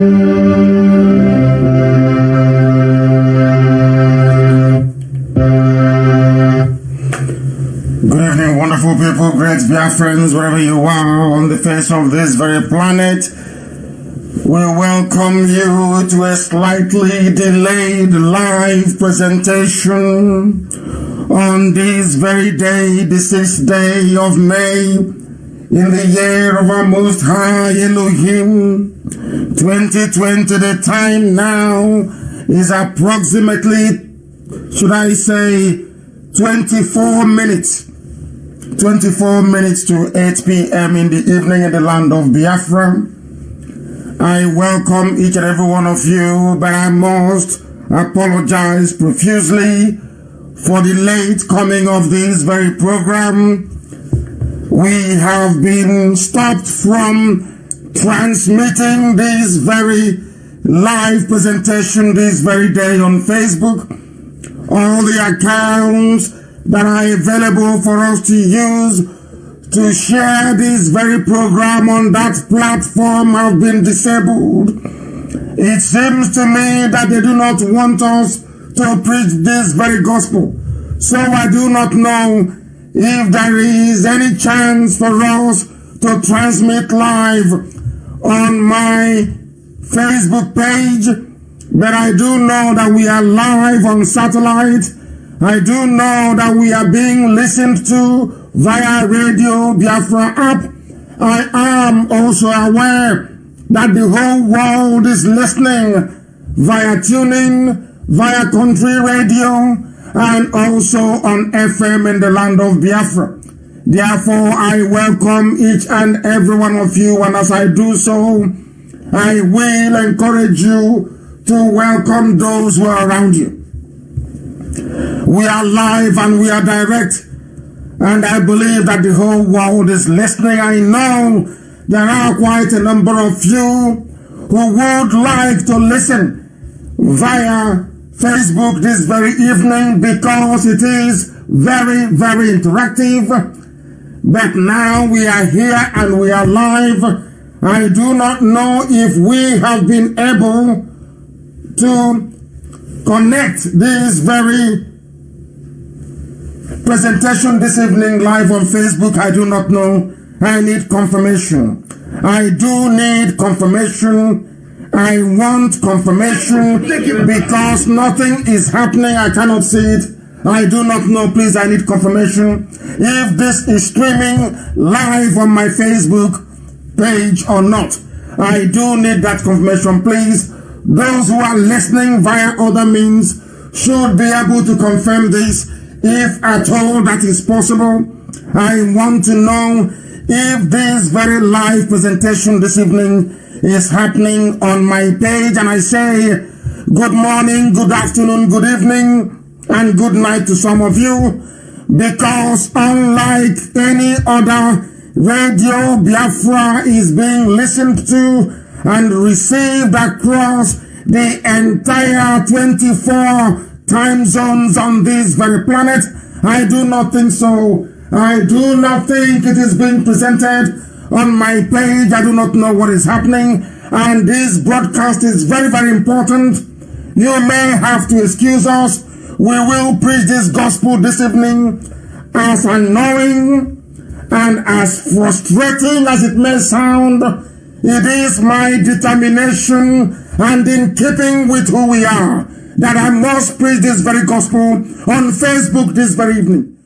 Good evening, wonderful people, great Biafrans, wherever you are on the face of this very planet. We welcome you to a slightly delayed live presentation on this very day, the 6th day of May, in the year of our Most High Elohim, 2020. The time now is approximately, should I say, 24 minutes to 8 p.m. in the evening in the land of Biafra. I welcome each and every one of you, but I must apologize profusely for the late coming of this very program. We have been stopped from transmitting this very live presentation this very day on Facebook. All the accounts that are available for us to use to share this very program on that platform have been disabled. It seems to me that they do not want us to preach this very gospel. So I do not know if there is any chance for us to transmit live on my Facebook page, but I do know that we are live on satellite. I do know that we are being listened to via Radio Biafra app. I am also aware that the whole world is listening via tuning, via country radio, and also on FM in the land of Biafra. Therefore, I welcome each and every one of you, and as I do so, I will encourage you to welcome those who are around you. We are live and we are direct, and I believe that the whole world is listening. I know there are quite a number of you who would like to listen via Facebook this very evening because it is very, very interactive. But now we are here and we are live. I do not know if we have been able to connect this very presentation this evening live on Facebook. I do not know. I need confirmation. I do need confirmation. I want confirmation because nothing is happening. I cannot see it. I do not know. Please, I need confirmation if this is streaming live on my Facebook page or not. I do need that confirmation, please. Those who are listening via other means should be able to confirm this if at all that is possible. I want to know if this very live presentation this evening is happening on my page. And I say good morning, good afternoon, good evening, and good night to some of you, because unlike any other Radio Biafra is being listened to and received across the entire 24 time zones on this very planet. I do not think so. I do not think it is being presented on my page. I do not know what is happening, and this broadcast is very, very important. You may have to excuse us. We will preach this gospel this evening, as annoying and as frustrating as it may sound. It is my determination and in keeping with who we are that I must preach this very gospel on Facebook this very evening.